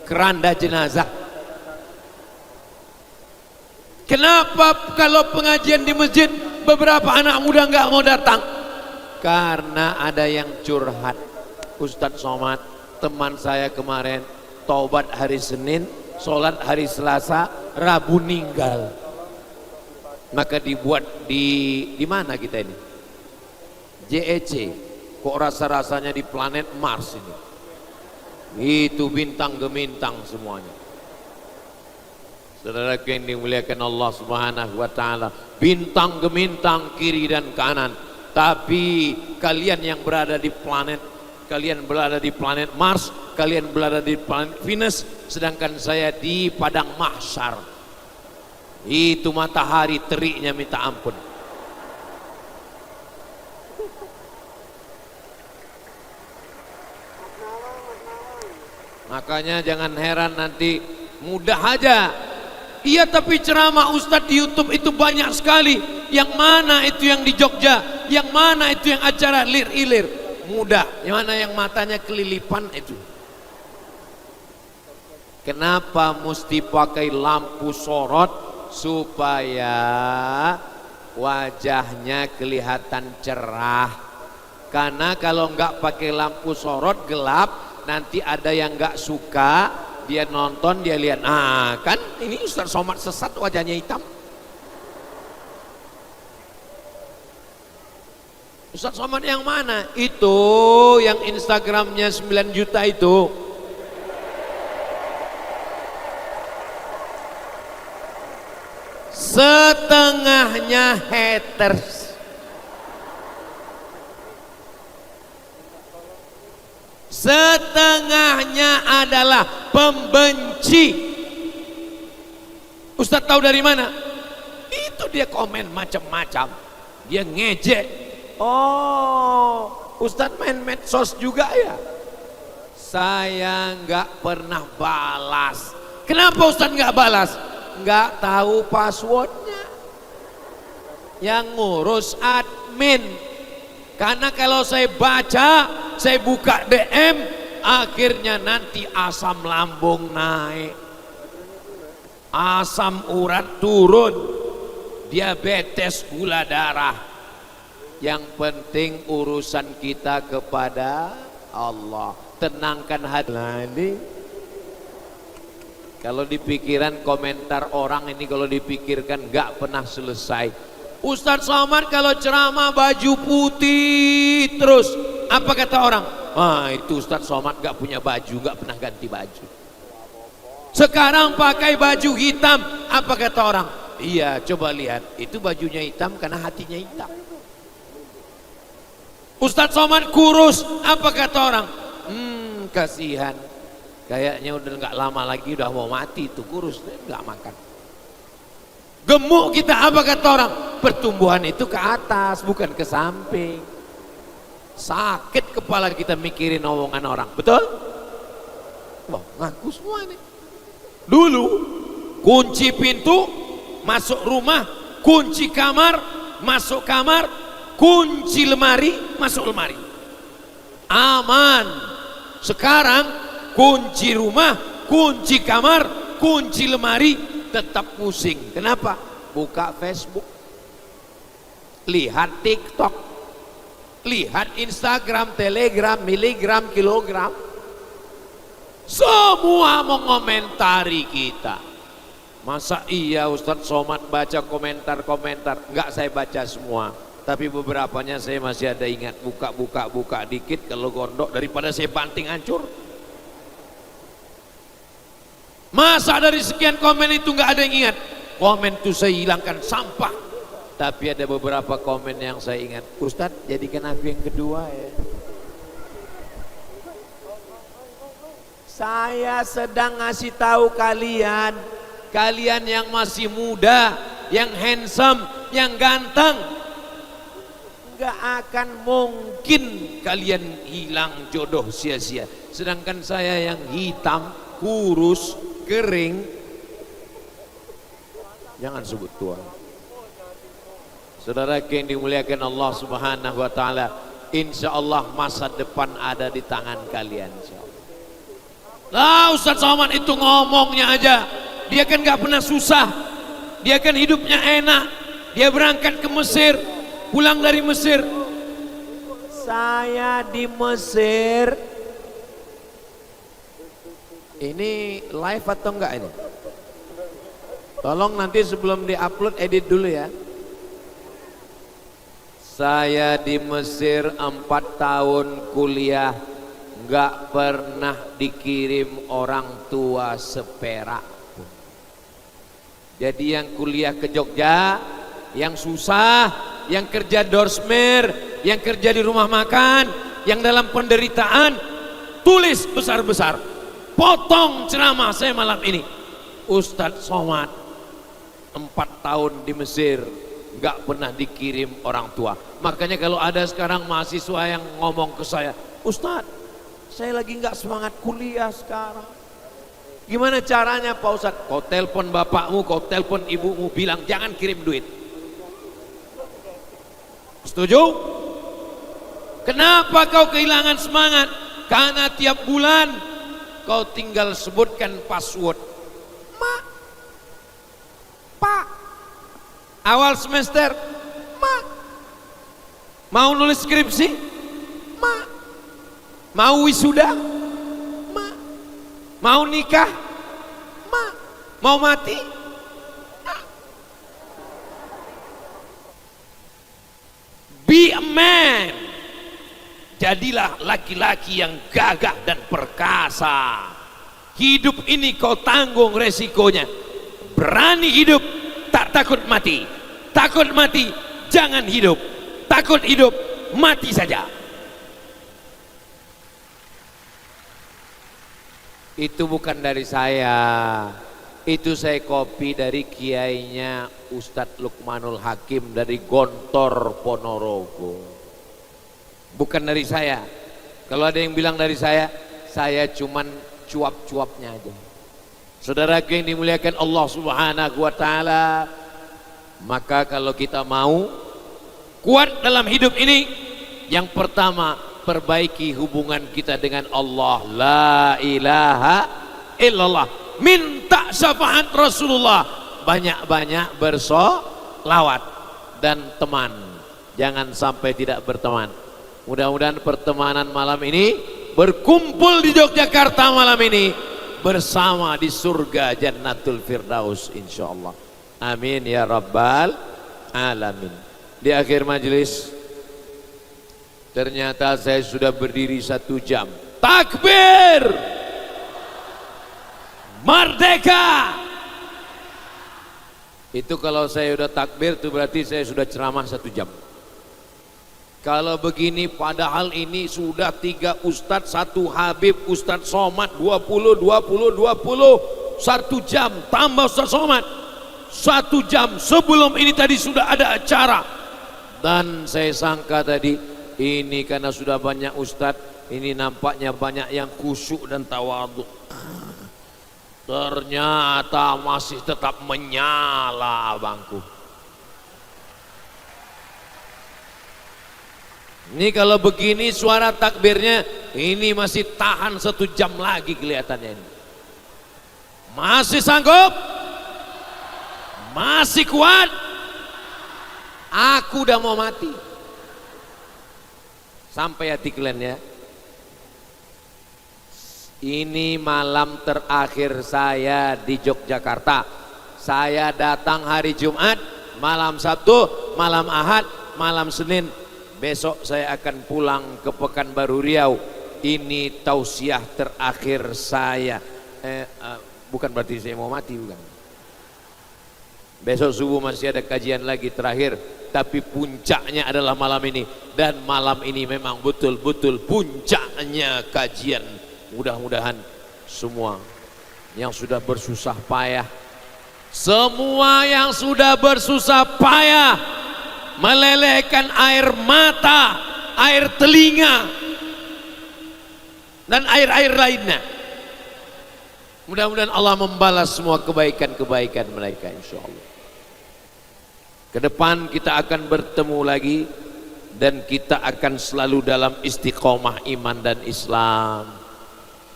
keranda jenazah. Kenapa kalau pengajian di masjid beberapa anak muda nggak mau datang? Karena ada yang curhat. Ustadz Somad, teman saya kemarin taubat hari Senin, sholat hari Selasa, Rabu meninggal. Maka dibuat di mana kita ini? JEC. Kok rasa-rasanya di planet Mars ini? Itu bintang gemintang semuanya. Saudaraku yang dimuliakan Allah Subhanahu wa taala, bintang gemintang kiri dan kanan. Tapi kalian yang berada di planet, kalian berada di planet Mars, kalian berada di planet Venus, sedangkan saya di padang mahsyar. Itu matahari teriknya minta ampun. Makanya jangan heran nanti mudah aja. Iya, tapi ceramah Ustadz di YouTube itu banyak sekali. Yang mana itu yang di Jogja? Yang mana itu yang acara lir-ilir? Mudah. Yang mana yang matanya kelilipan itu? Kenapa mesti pakai lampu sorot? Supaya wajahnya kelihatan cerah. Karena kalau nggak pakai lampu sorot gelap, nanti ada yang nggak suka, dia nonton, dia lihat, kan ini Ustadz Somad sesat wajahnya hitam. Ustadz Somad yang mana? Itu yang Instagramnya 9 juta itu. Setengahnya haters. Setengahnya adalah pembenci. Ustadz tahu dari mana? Itu dia komen macam-macam. Dia ngejek. Oh, Ustadz main medsos juga ya? Saya nggak pernah balas. Kenapa Ustadz nggak balas? Nggak tahu passwordnya. Yang ngurus admin. Karena kalau saya baca, saya buka DM, akhirnya nanti asam lambung naik, asam urat turun, diabetes, gula darah. Yang penting urusan kita kepada Allah. Tenangkan hati. Kalau dipikiran komentar orang ini, kalau dipikirkan gak pernah selesai. Ustadz Somad kalau ceramah baju putih terus, apa kata orang? Itu Ustadz Somad gak punya baju, gak pernah ganti baju. Sekarang pakai baju hitam, apa kata orang? Iya, coba lihat, itu bajunya hitam karena hatinya hitam. Ustadz Somad kurus, apa kata orang? Kasihan, kayaknya udah gak lama lagi udah mau mati, itu kurus, gak makan. Gemuk kita, apa kata orang? Pertumbuhan itu ke atas, bukan ke samping. Sakit kepala kita mikirin omongan orang, betul? Wah, ngaku semua nih. Dulu kunci pintu, masuk rumah, kunci kamar, masuk kamar, kunci lemari, masuk lemari. Aman. Sekarang kunci rumah, kunci kamar, kunci lemari, tetap pusing. Kenapa? Buka Facebook, lihat TikTok, lihat Instagram, Telegram, miligram, kilogram. Semua mengomentari kita. Masa iya Ustadz Somad baca komentar-komentar? Enggak, saya baca semua. Tapi beberapanya saya masih ada ingat. Buka dikit kalau gondok daripada saya banting hancur. Masa dari sekian komen itu enggak ada yang ingat? Komen itu saya hilangkan sampah. Tapi ada beberapa komen yang saya ingat. Ustadz jadikan aku yang kedua ya. Saya sedang ngasih tahu kalian, kalian yang masih muda, yang handsome, yang ganteng, nggak akan mungkin kalian hilang jodoh sia-sia. Sedangkan saya yang hitam, kurus, kering, jangan sebut tua. Saudara yang dimuliakan Allah Subhanahu wa taala, insya Allah masa depan ada di tangan kalian, insya Allah. Lah Ustadz Somad itu ngomongnya aja, dia kan gak pernah susah, dia kan hidupnya enak, dia berangkat ke Mesir, pulang dari Mesir. Saya di Mesir, ini live atau enggak ini? Tolong nanti sebelum diupload edit dulu ya. Saya di Mesir 4 tahun kuliah, nggak pernah dikirim orang tua seperak pun. Jadi yang kuliah ke Jogja, yang susah, yang kerja dorsmer, yang kerja di rumah makan, yang dalam penderitaan, tulis besar-besar, potong ceramah saya malam ini. Ustadz Somad 4 tahun di Mesir, nggak pernah dikirim orang tua. Makanya kalau ada sekarang mahasiswa yang ngomong ke saya, Ustadz saya lagi nggak semangat kuliah sekarang. Gimana caranya Pak Ustadz? Kau telepon bapakmu, kau telepon ibumu, bilang jangan kirim duit. Setuju? Kenapa kau kehilangan semangat? Karena tiap bulan kau tinggal sebutkan password. Mak, Pak, awal semester, Mak, mau nulis skripsi, Mak, mau wisuda, Mak, mau nikah, Mak, mau mati, Mak. Be a man. Jadilah laki-laki yang gagah dan perkasa. Hidup ini kau tanggung resikonya. Berani hidup, tak takut mati. Takut mati, jangan hidup. Takut hidup, mati saja. Itu bukan dari saya, itu saya copy dari kiainya Ustadz Lukmanul Hakim dari Gontor Ponorogo. Bukan dari saya. Kalau ada yang bilang dari saya cuman cuap-cuapnya aja. Saudaraku yang dimuliakan Allah Subhanahu wa taala, maka kalau kita mau kuat dalam hidup ini, yang pertama perbaiki hubungan kita dengan Allah. La ilaha illallah. Minta syafaat Rasulullah. Banyak-banyak bersolawat. Dan teman, jangan sampai tidak berteman. Mudah-mudahan pertemanan malam ini berkumpul di Yogyakarta malam ini bersama di surga Jannatul Firdaus insyaallah. Amin ya rabbal alamin. Di akhir majelis, ternyata saya sudah berdiri 1 jam. Takbir! Merdeka! Itu kalau saya sudah takbir itu berarti saya sudah ceramah 1 jam. Kalau begini padahal ini sudah 3 ustadz, 1 Habib, Ustadz Somad 20, 1 jam tambah Ustadz Somad 1 jam. Sebelum ini tadi sudah ada acara. Dan saya sangka tadi ini karena sudah banyak ustadz, ini nampaknya banyak yang khusyuk dan tawadhu. Ternyata masih tetap menyala abangku. Ini kalau begini suara takbirnya ini masih tahan 1 jam lagi kelihatannya ini. Masih sanggup? Masih kuat? Aku udah mau mati. Sampai hati kalian ya. Ini malam terakhir saya di Yogyakarta. Saya datang hari Jumat, malam Sabtu, malam Ahad, malam Senin. Besok saya akan pulang ke Pekanbaru Riau. Ini tausiah terakhir saya. Bukan berarti saya mau mati, bukan. Besok subuh masih ada kajian lagi terakhir. Tapi puncaknya adalah malam ini. Dan malam ini memang betul-betul puncaknya kajian. Mudah-mudahan semua yang sudah bersusah payah, semua yang sudah bersusah payah melelehkan air mata, air telinga, dan air-air lainnya, mudah-mudahan Allah membalas semua kebaikan-kebaikan mereka insyaallah. Ke depan kita akan bertemu lagi dan kita akan selalu dalam istiqomah iman dan Islam.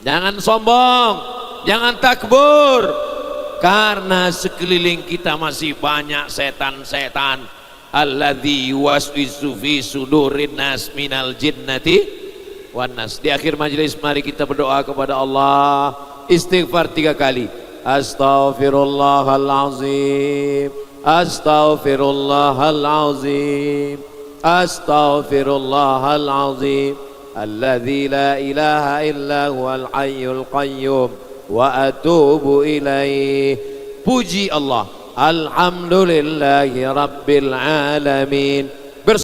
Jangan sombong, jangan takbur, karena sekeliling kita masih banyak setan-setan. Alladzi yuwaswisu fi sudurin nas minal jinnati wan nas. Di akhir majelis mari kita berdoa kepada Allah, istighfar 3 kali. Astaghfirullahalazim, astaghfirullahalazim, astaghfirullahalazim. الذي لا إله إلا هو الحي القيوم وأتوب إليه. Puji Allah, alhamdulillahi rabbil alamin.